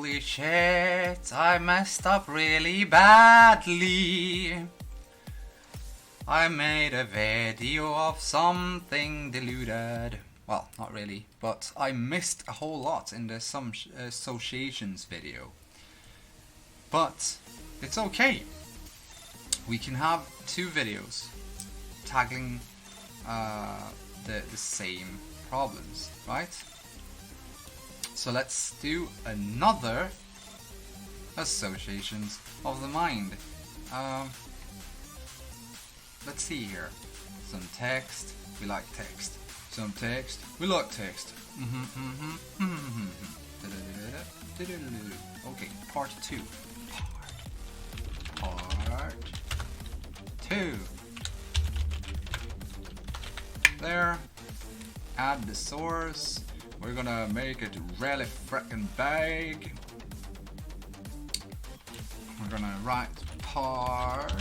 Holy shit, I messed up really badly. I made a video of something deluded. Well, not really, but I missed a whole lot in the some associations video. But it's okay. We can have two videos tackling the same problems, right? So let's do another associations of the mind. Let's see here. Some text, we like text. Some text, we like text. Okay, part 2. Part 2. There. Add the source. We're gonna make it really frickin' big. We're gonna write Parttwo.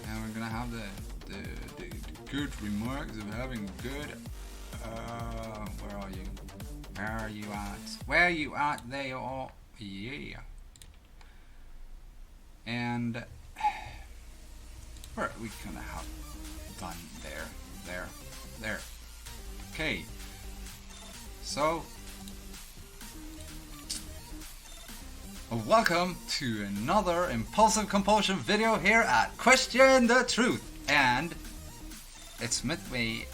And we're gonna have the good remarks of having good. Where are you? Where are you at? Where are you at? There are. Yeah. And where are we gonna have done there. Okay. So welcome to another Impulsive Compulsion video here at Question the Truth, and it's with me,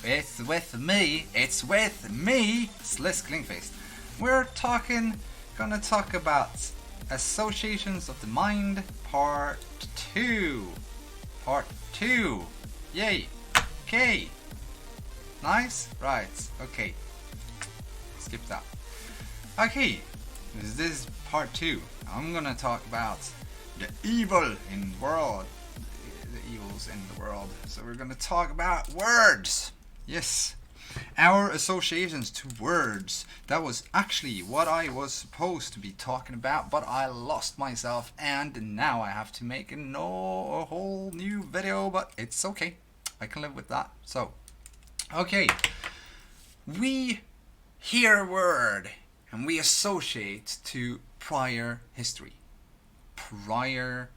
Slisk Lindqvist. We're gonna talk about associations of the mind, part 2. Part 2. Yay. Okay. Nice? Right. Okay. Skip that. Okay. This is part 2. I'm gonna talk about the evil in the world. The evils in the world. So we're gonna talk about words. Yes. Our associations to words. That was actually what I was supposed to be talking about, but I lost myself, and now I have to make a whole new video, but it's okay. I can live with that. So, okay. We hear a word and we associate to prior history, prior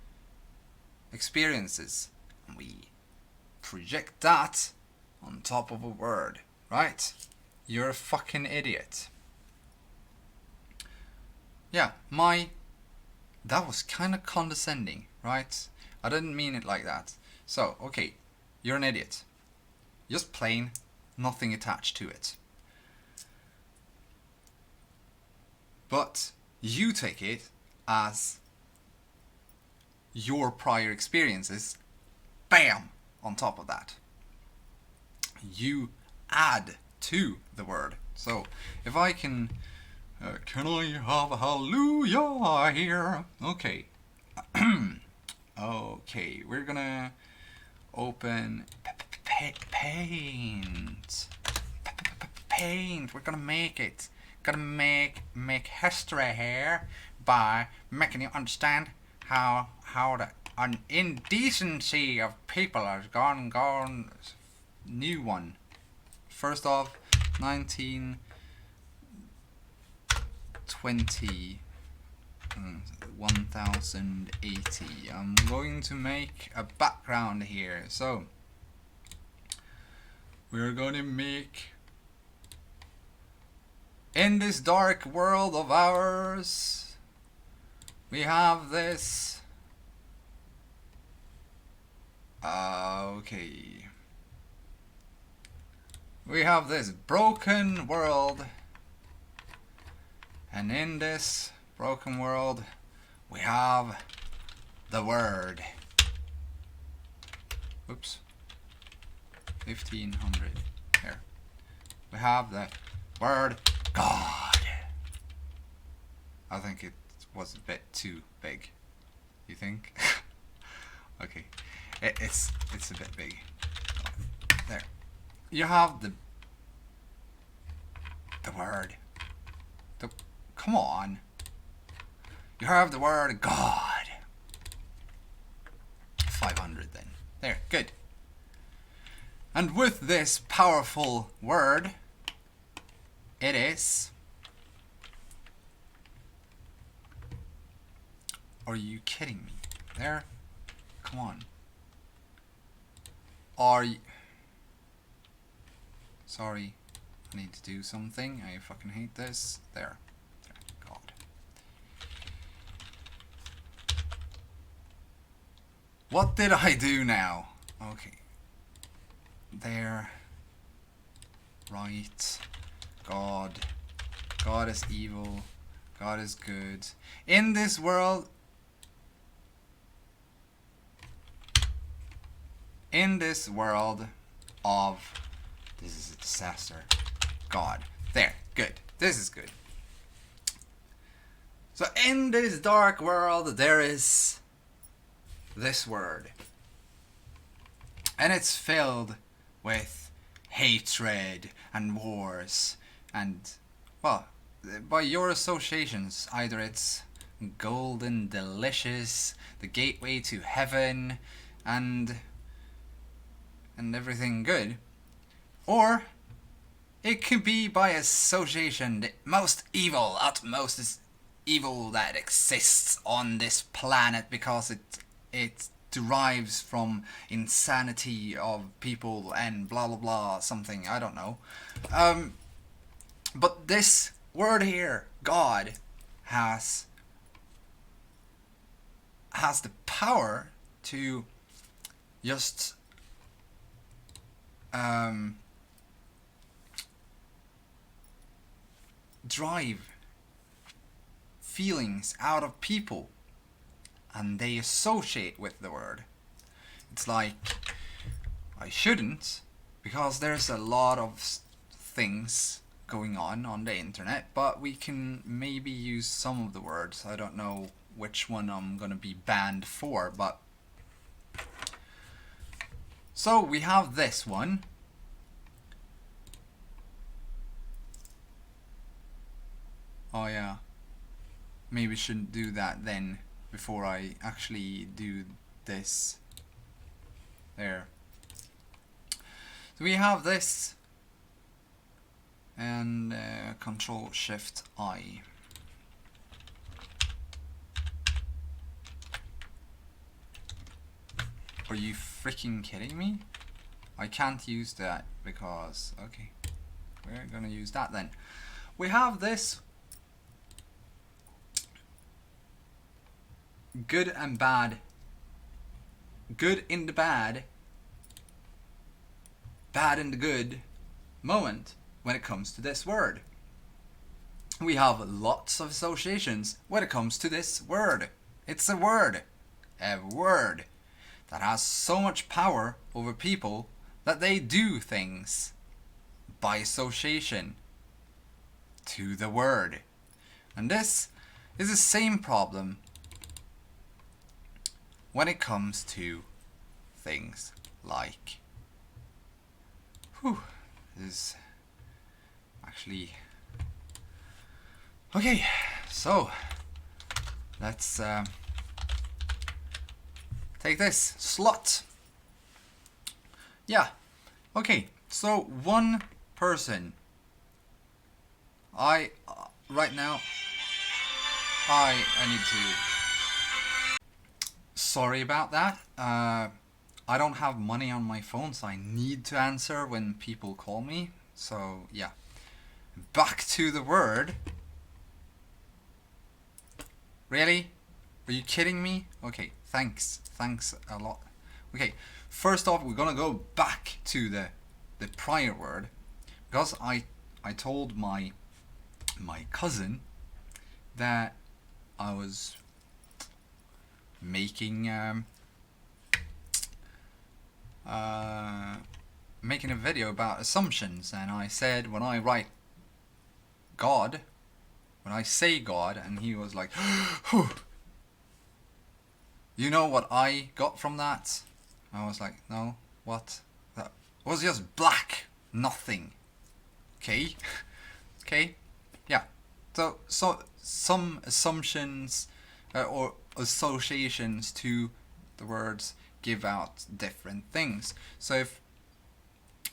experiences, and we project that on top of a word, right? You're a fucking idiot. Yeah, that was kind of condescending, right? I didn't mean it like that. So, okay, you're an idiot. Just plain, nothing attached to it. But you take it as your prior experiences, bam, on top of that. You add to the word. So if I can I have a hallelujah here? Okay. Okay, we're gonna open paint. Paint. We're gonna make it. Gonna make history here by making you understand how the indecency of people has gone new one. First off, 1920 1080. I'm going to make a background here. So we're going to make, in this dark world of ours, we have this. Okay. We have this broken world, and in this broken world, we have the word. Oops. 1500. There. We have the word God. I think it was a bit too big. You think? Okay. It's a bit big. There. You have the word. Come on. You have the word God. 500 then. There, good. And with this powerful word, it is... Are you kidding me? There? Come on. Are you... Sorry. I need to do something. I fucking hate this. There. God. What did I do now? Okay. There. Right. God. God is evil. God is good. In this world... In this world of... This is a disaster. God. There. Good. This is good. So in this dark world there is this word. And it's filled with hatred and wars and, well, by your associations, either it's golden delicious, the gateway to heaven, and everything good, or it could be by association the most evil, utmost evil that exists on this planet, because it derives from insanity of people and blah blah blah something, I don't know. But this word here, God, has the power to just drive feelings out of people, and they associate with the word. It's like, I shouldn't, because there's a lot of things going on the internet, but we can maybe use some of the words. I don't know which one I'm gonna be banned for, but so we have this one. Oh yeah, maybe shouldn't do that then before I actually do this. There. So we have this, and Control Shift I. Are you freaking kidding me? I can't use that because, okay, we're gonna use that then. We have this good and bad, good in the bad, bad in the good moment when it comes to this word. We have lots of associations when it comes to this word. It's a word that has so much power over people that they do things by association to the word. And this is the same problem when it comes to things like, this is actually, okay, so let's take this slot. Yeah, okay, so one person, right now, I need to, sorry about that, I don't have money on my phone, so I need to answer when people call me, so yeah. Back to the word. Really? Are you kidding me? Okay, thanks a lot. Okay, first off, we're gonna go back to the prior word, because I told my cousin that I was making making a video about assumptions, and I said when I write God, when I say God, and he was like, you know what I got from that? I was like, no, what? That was just black, nothing. Okay, okay, yeah. So some assumptions or associations to the words give out different things. So if,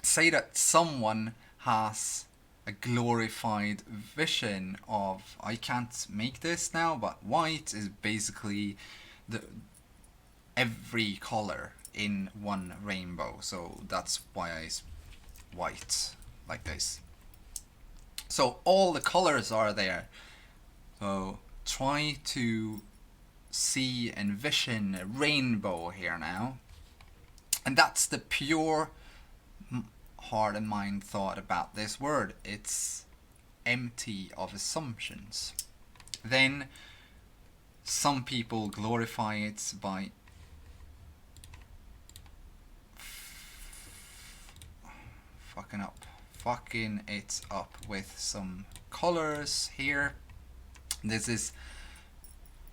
say that someone has a glorified vision of, I can't make this now, but white is basically every color in one rainbow. So that's why it's white like this. So all the colors are there. So try to see and vision a rainbow here now. And that's the pure heart and mind thought about this word. It's empty of assumptions. Then some people glorify it by fucking it up with some colors here. This is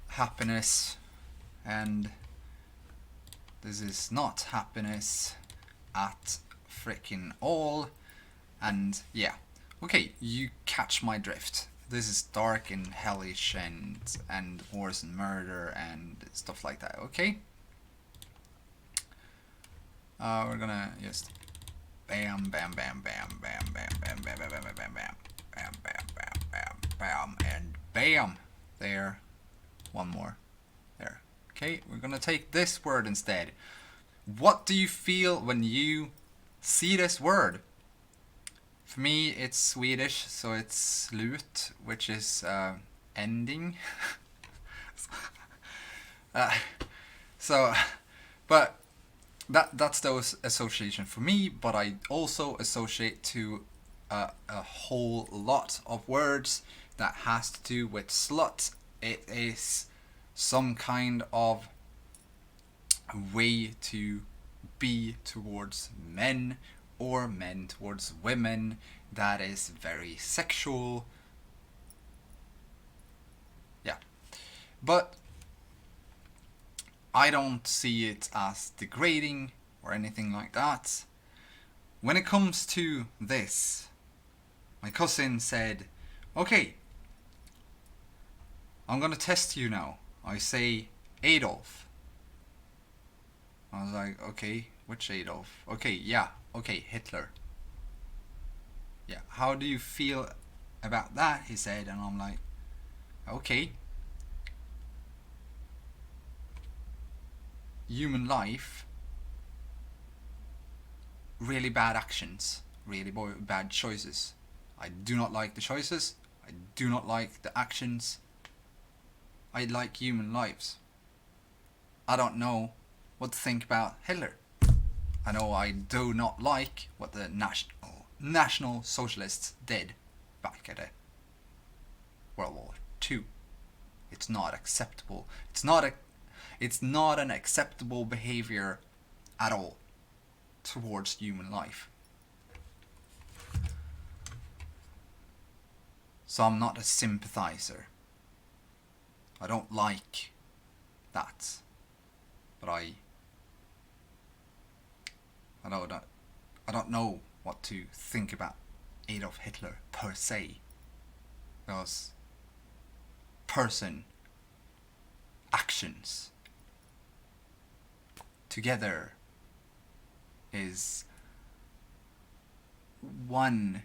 happiness, and this is not happiness at freaking all. And yeah, okay, you catch my drift. This is dark and hellish and wars and murder and stuff like that. Okay, we're gonna just bam bam bam bam bam bam bam bam bam bam bam bam bam bam bam bam bam and bam. There, one more there. Okay, we're gonna take this word instead. What do you feel when you see this word? For me, it's Swedish, so it's slut, which is ending. But that's those association for me. But I also associate to a whole lot of words that has to do with slut. It is some kind of way to be towards men, or men towards women, that is very sexual. Yeah, but I don't see it as degrading or anything like that. When it comes to this, my cousin said, okay, I'm gonna test you now. I say Adolf. I was like, okay, which Adolf? Okay, yeah, okay, Hitler. Yeah, how do you feel about that? He said, and I'm like, okay. Human life, really bad actions, really bad choices. I do not like the choices. I do not like the actions. I like human lives. I don't know what to think about Hitler. I know I do not like what the National Socialists did back at World War II. It's not acceptable. It's not an acceptable behavior at all towards human life. So I'm not a sympathizer. I don't like that. But I don't know what to think about Adolf Hitler per se. Because person, actions together is one.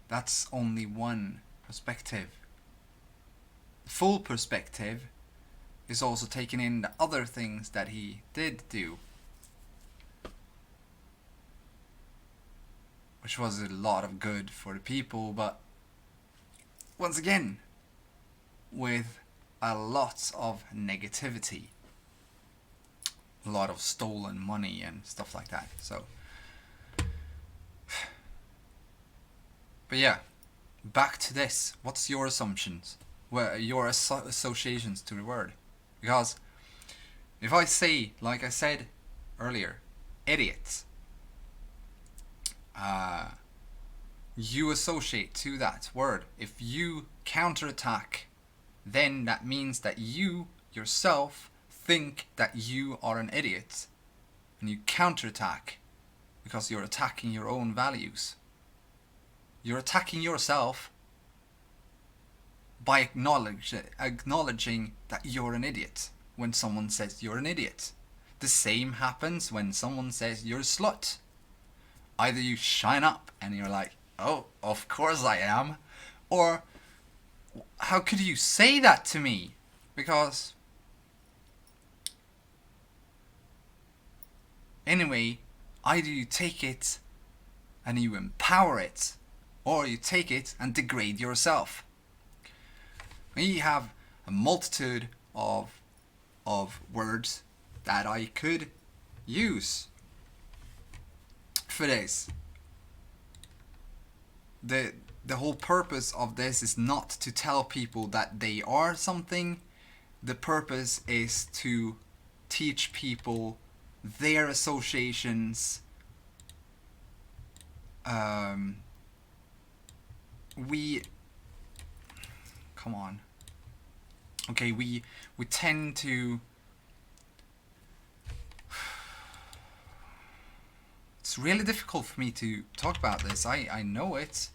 That's only one perspective. The full perspective is also taking in the other things that he did do, which was a lot of good for the people, but once again, with a lot of negativity, a lot of stolen money and stuff like that. So, but yeah, back to this. What's your assumptions? Your associations to the word? Because if I say, like I said earlier, idiot, you associate to that word. If you counterattack, then that means that you yourself think that you are an idiot, and you counterattack because you're attacking your own values. You're attacking yourself by acknowledging that you're an idiot when someone says you're an idiot. The same happens when someone says you're a slut. Either you shine up and you're like, oh, of course I am, or how could you say that to me? Because anyway, either you take it and you empower it, or you take it and degrade yourself. We have a multitude of words that I could use for this. The whole purpose of this is not to tell people that they are something. The purpose is to teach people their associations. Come on. Okay, we tend to. It's really difficult for me to talk about this. I know it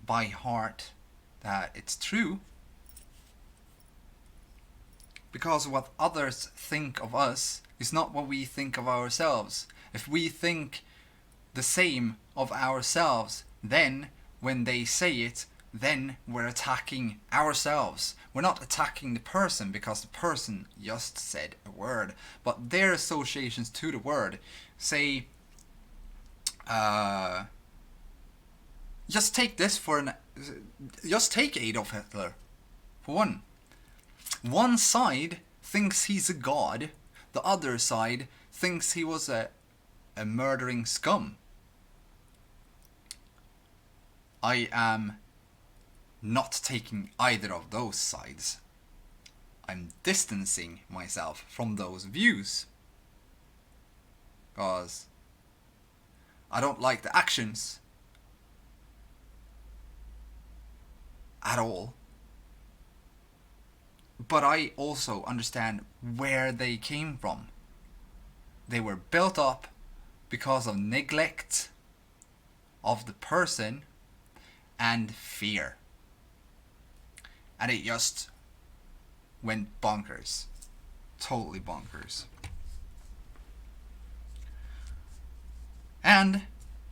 by heart that it's true. Because what others think of us is not what we think of ourselves. If we think the same of ourselves, then when they say it, then we're attacking ourselves. We're not attacking the person because the person just said a word, but their associations to the word. Say, just take this for an. Just take Adolf Hitler for one. One side thinks he's a god, the other side thinks he was a murdering scum. I am not taking either of those sides. I'm distancing myself from those views. Because I don't like the actions at all. But I also understand where they came from. They were built up because of neglect of the person and fear. And it just went bonkers. Totally bonkers. And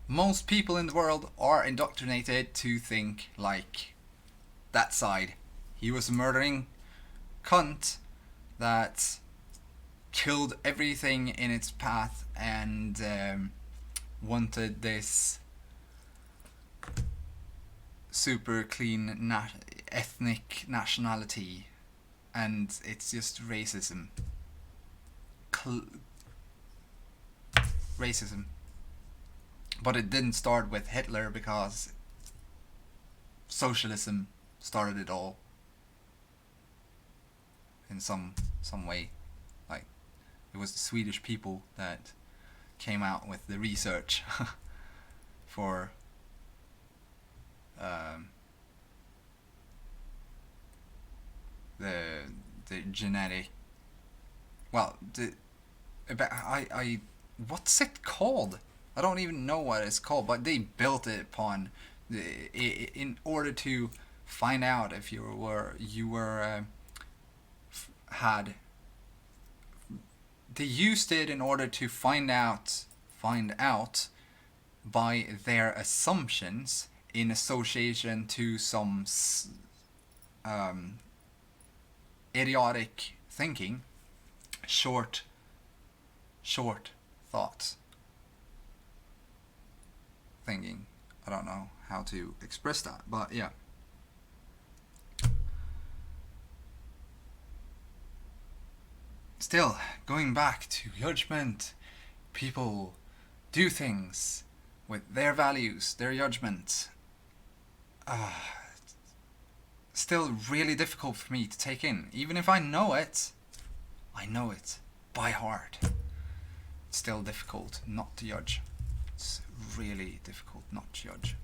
most people in the world are indoctrinated to think like that side. He was a murdering cunt that killed everything in its path and wanted this super clean ethnic nationality, and it's just racism. Racism. But it didn't start with Hitler because socialism started it all. In some way, like it was the Swedish people that came out with the research for the genetic. Well, what's it called? I don't even know what it's called, but they built it upon in order to find out if you were they used it in order to find out by their assumptions in association to some idiotic thinking, short thoughts thinking. I don't know how to express that, but yeah. Still, going back to judgment, people do things with their values, their judgment. Still really difficult for me to take in. Even if I know it by heart. It's still difficult not to judge. It's really difficult not to judge.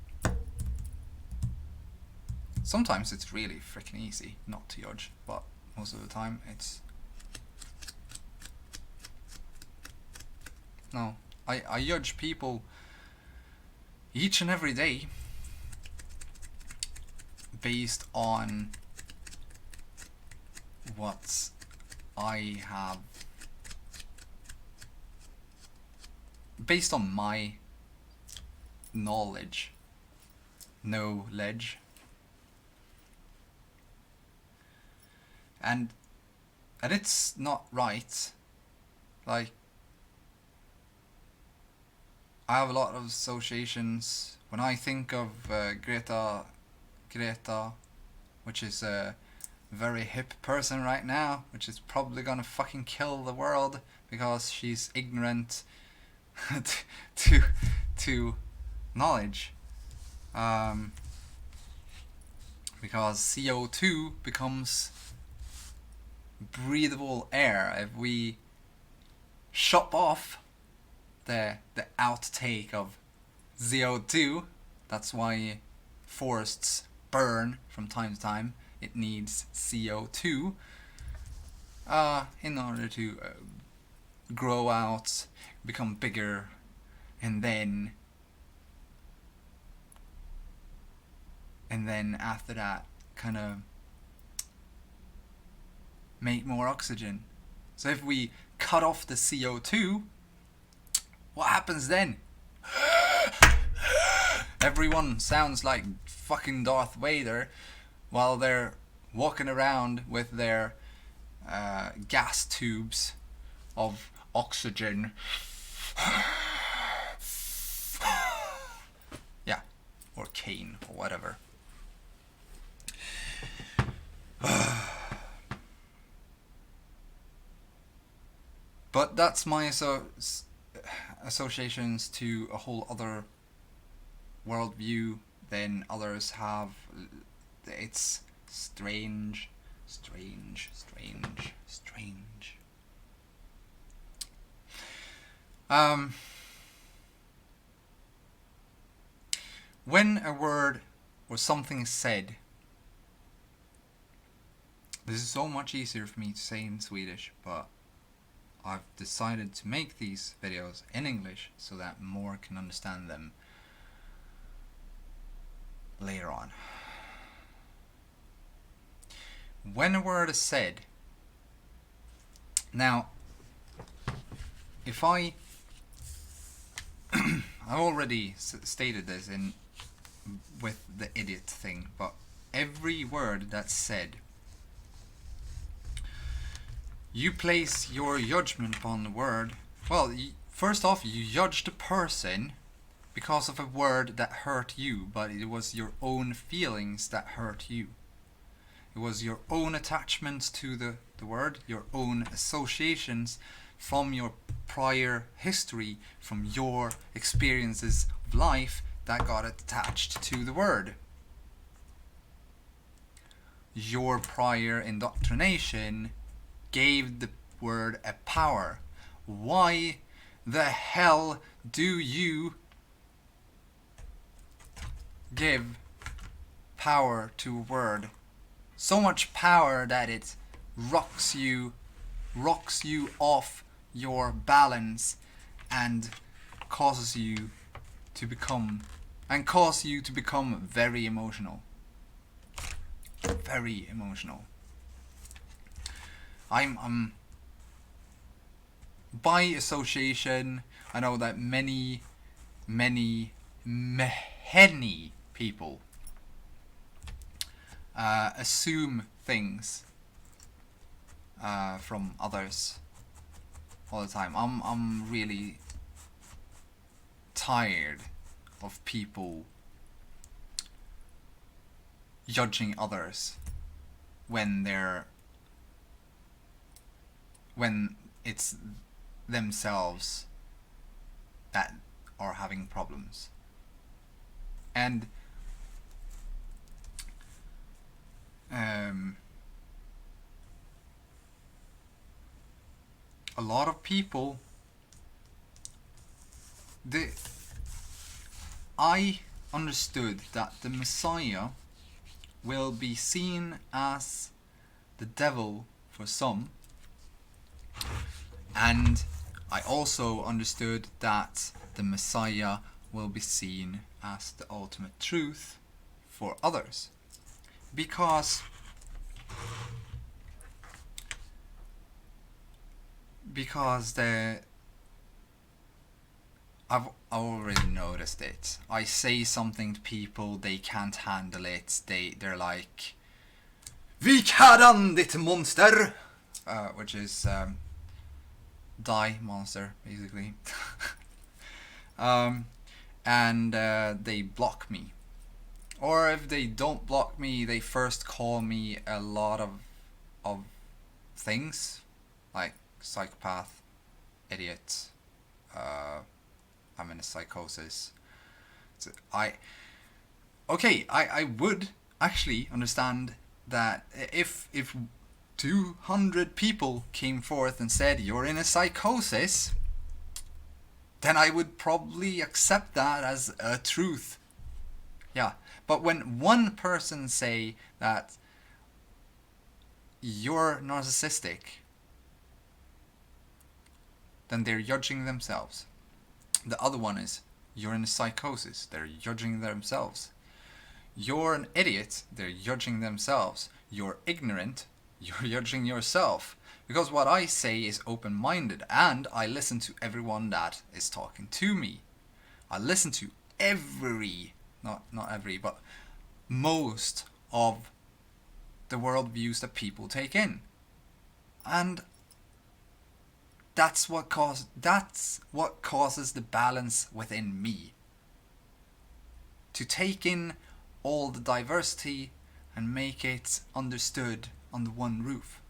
Sometimes it's really freaking easy not to judge, but most of the time it's... No, I judge people each and every day based on what I have, based on my knowledge. Knowledge. And it's not right. Like, I have a lot of associations when I think of Greta, which is a very hip person right now, which is probably gonna fucking kill the world because she's ignorant to knowledge. Because CO2 becomes breathable air if we shut off the outtake of CO2. That's why forests burn from time to time. It needs CO2 in order to grow out, become bigger, and then after that kind of make more oxygen. So if we cut off the CO2, what happens then? Everyone sounds like fucking Darth Vader while they're walking around with their gas tubes of oxygen. Yeah, or cane or whatever. But that's my associations to a whole other worldview than others have. It's strange. When a word or something is said, this is so much easier for me to say in Swedish, but I've decided to make these videos in English so that more can understand them later on. When a word is said, now, if I already stated this with the idiot thing, but every word that's said, you place your judgment upon the word. Well, first off, you judge the person because of a word that hurt you, but it was your own feelings that hurt you. It was your own attachments to the word, your own associations from your prior history, from your experiences of life that got attached to the word. Your prior indoctrination gave the word a power. Why the hell do you give power to a word? So much power that it rocks you off your balance and causes you to become very emotional. Very emotional. I'm by association, I know that many people assume things from others all the time. I'm really tired of people judging others when it's themselves that are having problems. And a lot of people, I understood that the Messiah will be seen as the devil for some, and I also understood that the Messiah will be seen as the ultimate truth for others, because I've already noticed it. I say something to people, they can't handle it. They're like, "Vi kan ditt monster," which is die monster basically. And they block me. Or if they don't block me, they first call me a lot of things, like psychopath, idiot, I'm in a psychosis. So I would actually understand that if 200 people came forth and said you're in a psychosis, then I would probably accept that as a truth. Yeah, but when one person say that you're narcissistic, then they're judging themselves. The other one is, you're in a psychosis, they're judging themselves. You're an idiot, they're judging themselves. You're ignorant, you're judging yourself. Because what I say is open-minded, and I listen to everyone that is talking to me. I listen to not every, but most of the worldviews that people take in. And that's what causes the balance within me. To take in all the diversity and make it understood under one roof.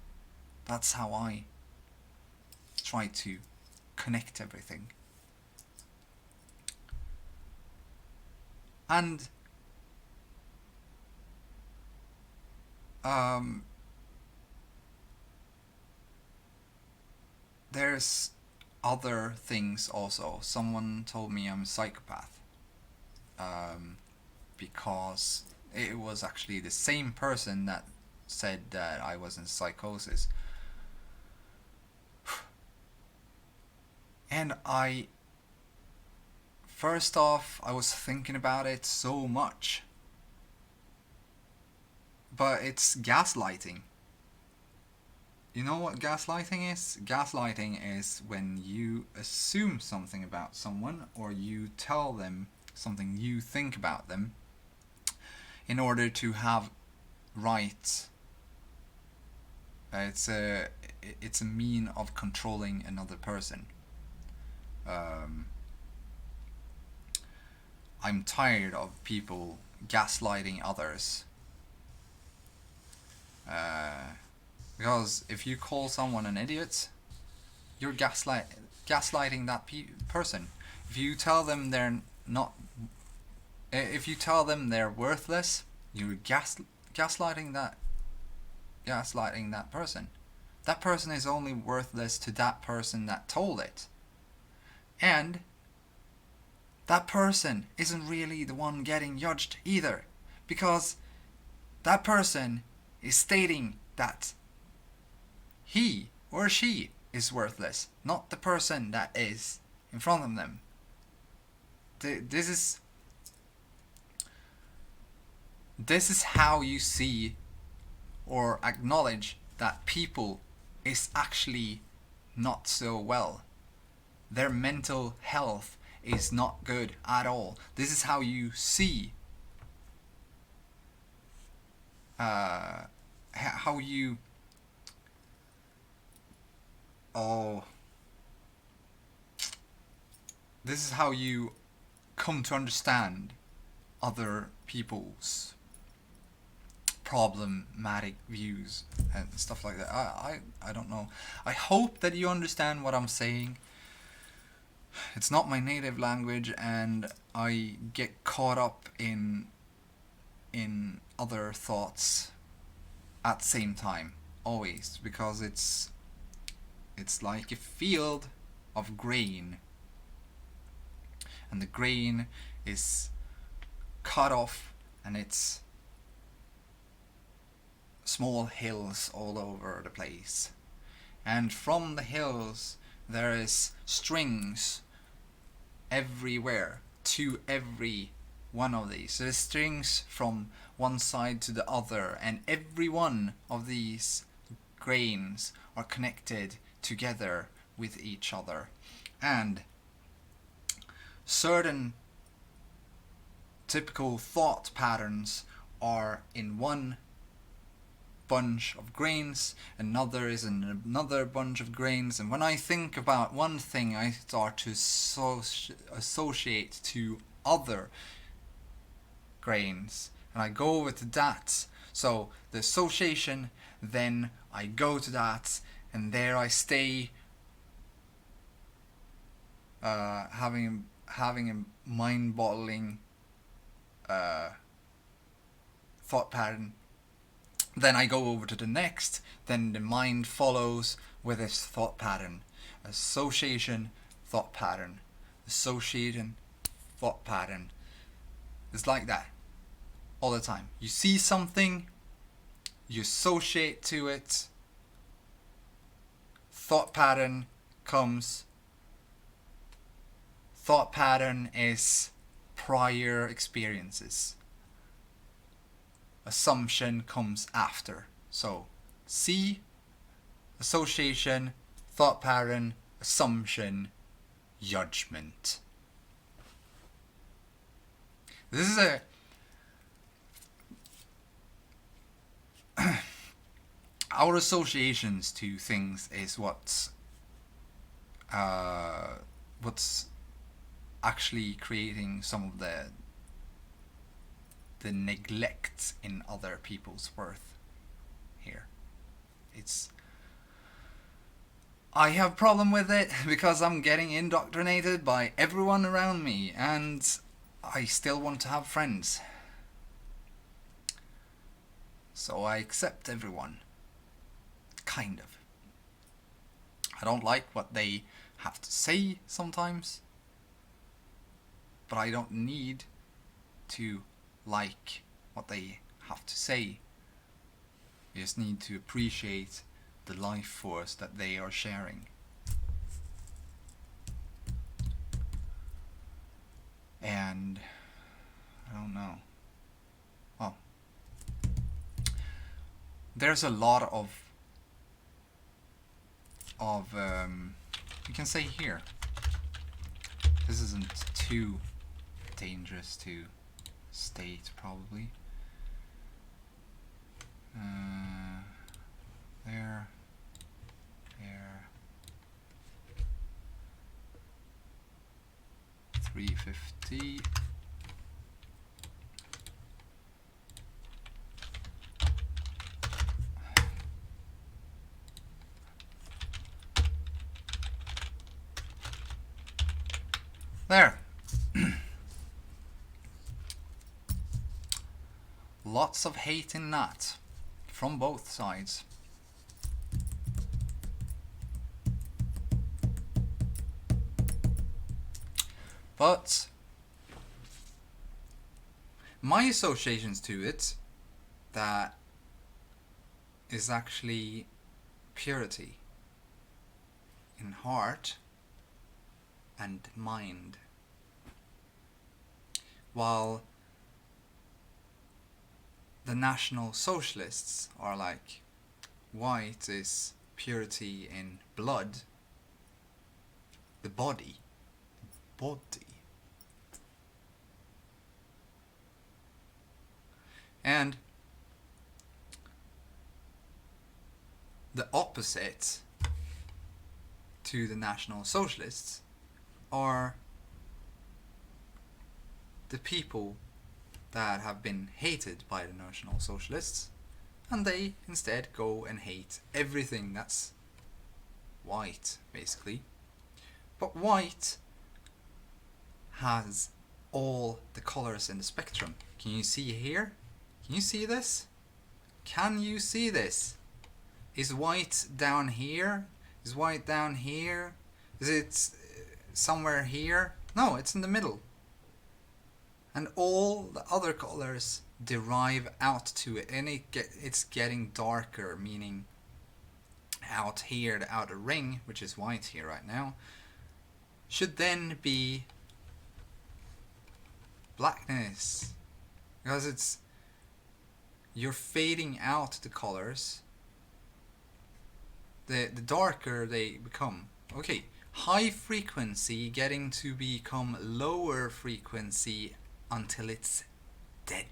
That's how I try to connect everything. And there's other things also. Someone told me I'm a psychopath. Because it was actually the same person that said that I was in psychosis. And first off, I was thinking about it so much. But it's gaslighting. You know what gaslighting is? Gaslighting is when you assume something about someone, or you tell them something you think about them in order to have rights. It's a mean of controlling another person. I'm tired of people gaslighting others. Because if you call someone an idiot, you're gaslighting that person. If you tell them they're worthless, you're gaslighting that person. That person is only worthless to that person that told it. And that person isn't really the one getting judged either, because that person is stating that he or she is worthless, not the person that is in front of them. This is how you see or acknowledge that people is actually not so well. Their mental health is not good at all. This is how you see this is how you come to understand other people's problematic views and stuff like that. I don't know. I hope that you understand what I'm saying. It's not my native language, and I get caught up in other thoughts at the same time, always, because it's like a field of grain, and the grain is cut off, and it's small hills all over the place, and from the hills there is strings everywhere to every one of these. So there's strings from one side to the other, and every one of these grains are connected together with each other. And certain typical thought patterns are in one bunch of grains, another is in another bunch of grains, and when I think about one thing, I start to associate to other grains, and I go over to that. So the association, then I go to that, and there I stay, having a mind-boggling thought pattern. Then I go over to the next, then the mind follows with its thought pattern. Association, thought pattern. Association, thought pattern. It's like that all the time. You see something, you associate to it, thought pattern comes. Thought pattern is prior experiences. Assumption comes after. So, see, association, thought pattern, assumption, judgment. This is our associations to things is what's actually creating some of the neglect in other people's worth here. I have problem with it because I'm getting indoctrinated by everyone around me, and I still want to have friends. So I accept everyone. Kind of. I don't like what they have to say sometimes, but I don't need to like what they have to say. You just need to appreciate the life force that they are sharing. And I don't know. Well, there's a lot of you can say here. This isn't too dangerous to state, probably. There. 350. There. Lots of hate in that, from both sides. But my associations to it, that is actually purity in heart and mind. While the National Socialists are like, white is purity in blood, the body. And the opposite to the National Socialists are the people that have been hated by the National Socialists, and they instead go and hate everything that's white, basically. But white has all the colors in the spectrum. Can you see here? Can you see this? Can you see this? Is white down here? Is white down here? Is it somewhere here? No, it's in the middle. And all the other colors derive out to it, and it's getting darker, meaning out here, the outer ring, which is white here right now, should then be blackness, because you're fading out the colors. The darker they become. Okay, high frequency getting to become lower frequency until it's dead.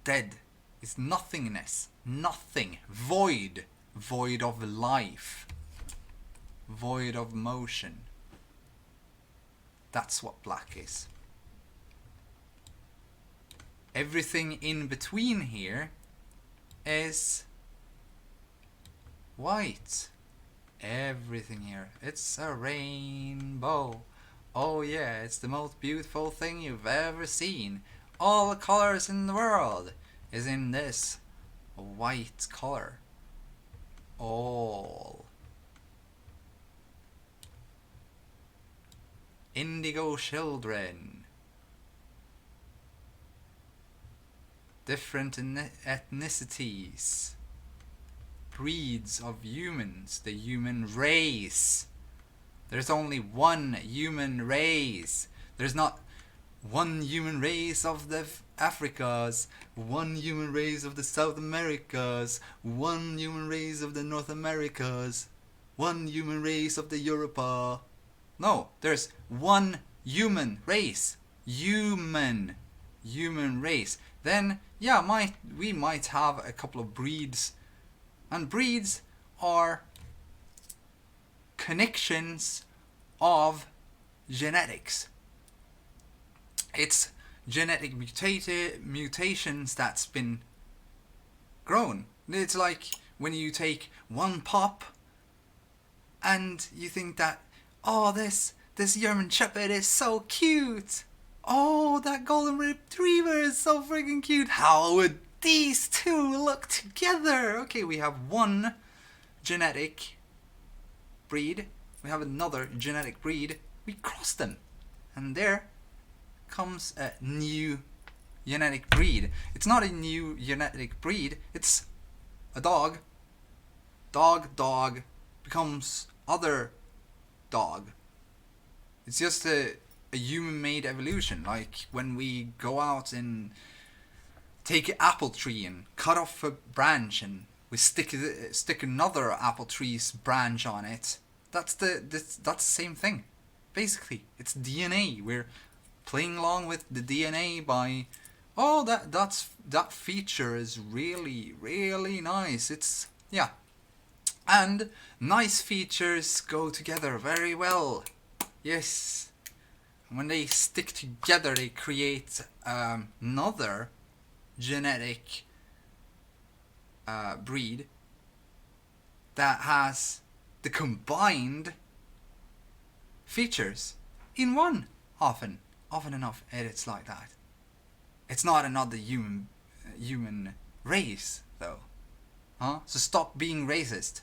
Dead is nothingness, nothing, void, void of life, void of motion. That's what black is. Everything in between here is white. Everything here. It's a rainbow. Oh yeah, it's the most beautiful thing you've ever seen. All the colors in the world is in this white color. All. Indigo children. Different ethnicities. Breeds of humans. The human race. There's only one human race. There's not one human race of the Africas, one human race of the South Americas, one human race of the North Americas, one human race of the Europa. No, there's one human race. Human race. Then, yeah, we might have a couple of breeds. And breeds are connections of genetics. It's genetic mutations that's been grown. It's like when you take one pup and you think that, oh, this German Shepherd is so cute. Oh, that Golden Retriever is so freaking cute. How would these two look together? Okay, we have one genetic breed. We have another genetic breed. We cross them. And there comes a new genetic breed. It's not a new genetic breed. It's a dog. Dog becomes other dog. It's just a human-made evolution. Like when we go out and take an apple tree and cut off a branch and we stick another apple tree's branch on it. That's the same thing. Basically, it's DNA. We're playing along with the DNA by, oh, that feature is really, really nice. It's, yeah. And nice features go together very well. Yes. And when they stick together, they create another genetic breed that has the combined features in one. Often enough, it's like that. It's not another human race, though. Huh? So stop being racist.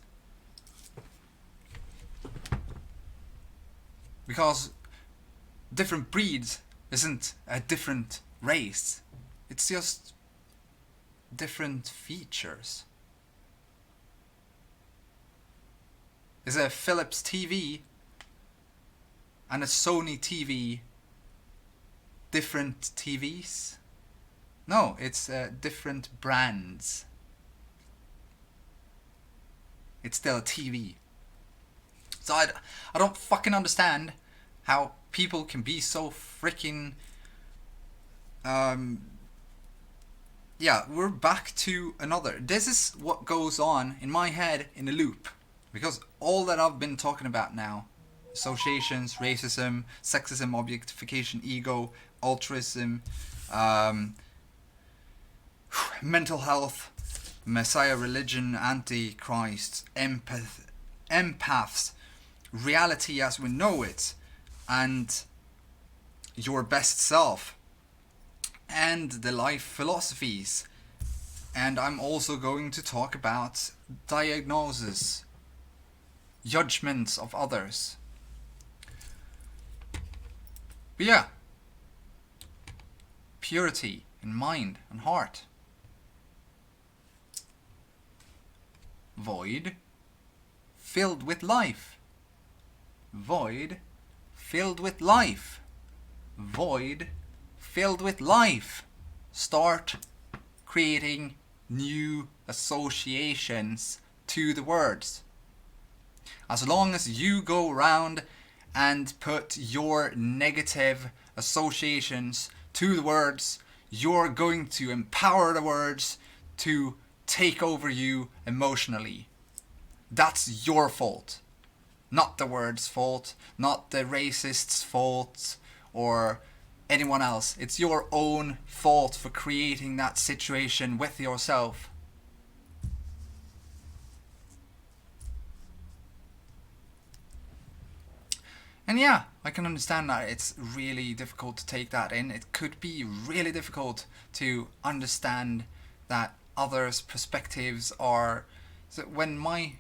Because different breeds isn't a different race. It's just different features. Is a Philips TV and a Sony TV different TVs? No, it's different brands. It's still a TV. So I don't fucking understand how people can be so freaking... yeah, we're back to another. This is what goes on in my head in a loop. Because all that I've been talking about now, associations, racism, sexism, objectification, ego, altruism, mental health, Messiah religion, Antichrist, empaths, reality as we know it, and your best self, and the life philosophies. And I'm also going to talk about diagnosis, judgments of others. But yeah, purity in mind and heart. Void filled with life. Void filled with life. Void filled with life. Start creating new associations to the words. As long as you go around and put your negative associations to the words, you're going to empower the words to take over you emotionally. That's your fault. Not the word's fault, not the racist's fault, or anyone else. It's your own fault for creating that situation with yourself. And yeah, I can understand that it's really difficult to take that in. It could be really difficult to understand that others' perspectives are... So when my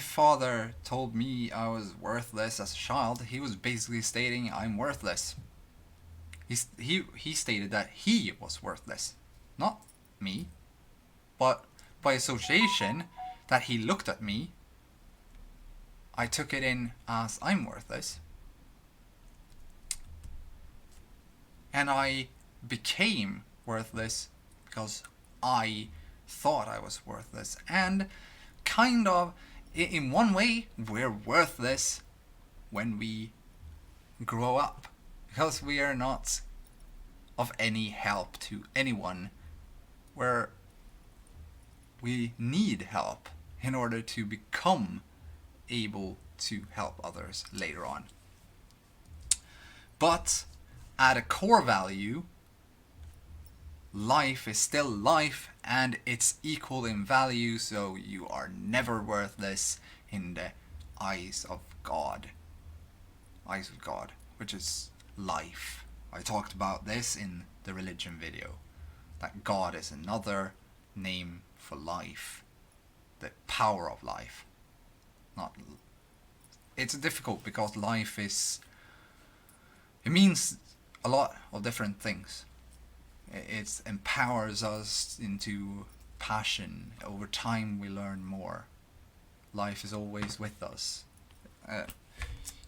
father told me I was worthless as a child, he was basically stating I'm worthless. He stated that he was worthless, not me. But by association, that he looked at me, I took it in as I'm worthless. And I became worthless because I thought I was worthless. And kind of, in one way, we're worthless when we grow up. Because we are not of any help to anyone. We need help in order to become able to help others later on. But at a core value, life is still life, and it's equal in value, so you are never worthless in the eyes of God. Eyes of God, which is life. I talked about this in the religion video, that God is another name for life, the power of life. It's difficult because life is... It means a lot of different things. It empowers us into passion. Over time we learn more. Life is always with us.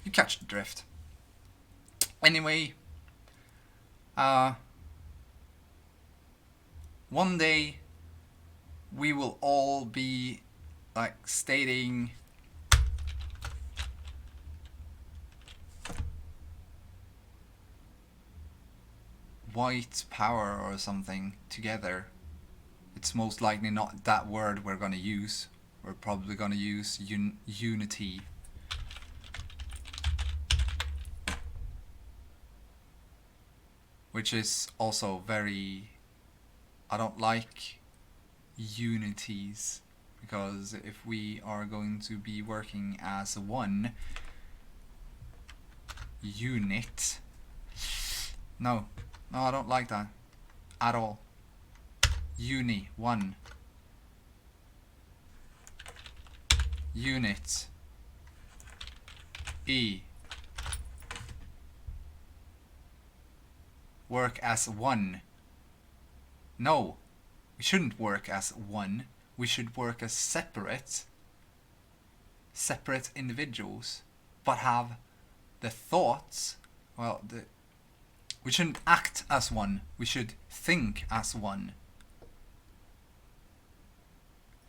You catch the drift. Anyway, one day we will all be like stating white power or something together. It's most likely not that word we're going to use. We're probably going to use unity. Which is also very... I don't like unities, because if we are going to be working as one unit... No, I don't like that at all. Uni, one. Unit. E. Work as one. No, we shouldn't work as one. We should work as separate individuals, but have the thoughts, well, we shouldn't act as one, we should think as one.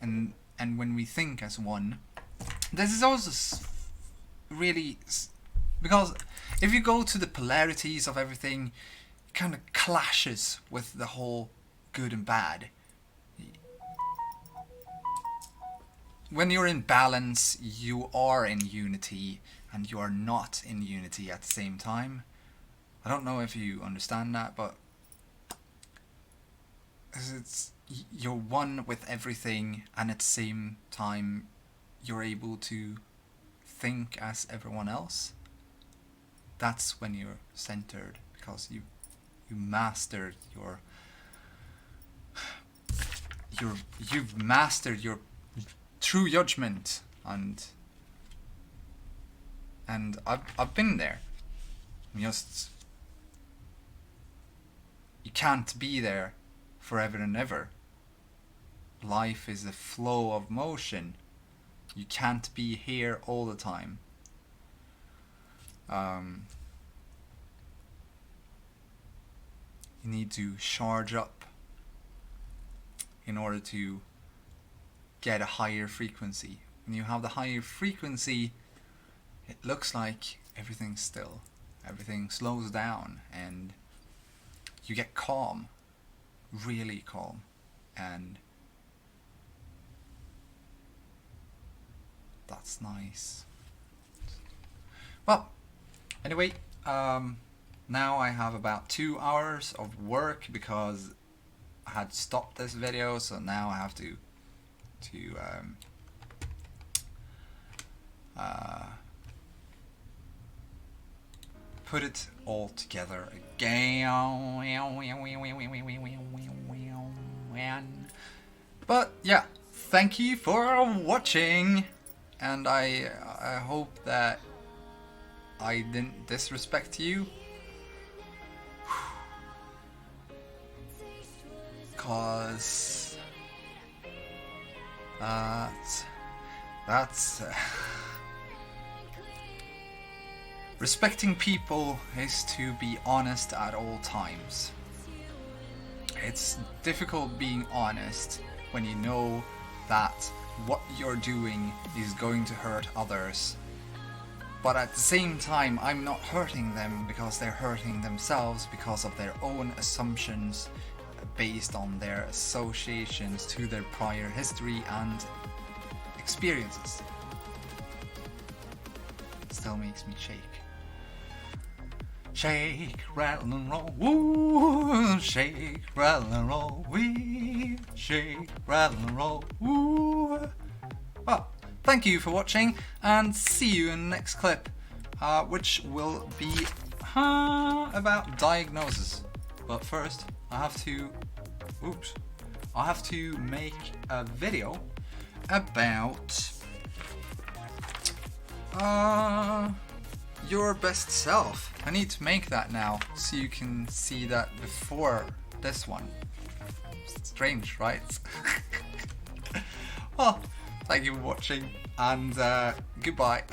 And when we think as one, this is also really... Because if you go to the polarities of everything, it kind of clashes with the whole good and bad. When you're in balance, you are in unity, and you are not in unity at the same time. I don't know if you understand that, but you're one with everything, and at the same time you're able to think as everyone else. That's when you're centered, because you've mastered you've mastered your true judgment, and I've been there. Just, you can't be there forever and ever. Life is a flow of motion. You can't be here all the time. You need to charge up in order to get a higher frequency. When you have the higher frequency, it looks like everything's still. Everything slows down and you get calm, really calm. And that's nice. Well, anyway, now I have about 2 hours of work because I had stopped this video, so now I have to put it all together again. But yeah, thank you for watching, and I hope that I didn't disrespect you, cause that's respecting people is to be honest at all times. It's difficult being honest when you know that what you're doing is going to hurt others. But at the same time, I'm not hurting them because they're hurting themselves because of their own assumptions based on their associations to their prior history and experiences. It still makes me shake. Shake, rattle and roll, woo! Shake, rattle and roll, wee! Shake, rattle and roll, woo! Well, thank you for watching, and see you in the next clip, which will be about diagnosis. But first, I have to make a video about your best self. I need to make that now so you can see that before this one. It's strange, right? Well, thank you for watching, and goodbye.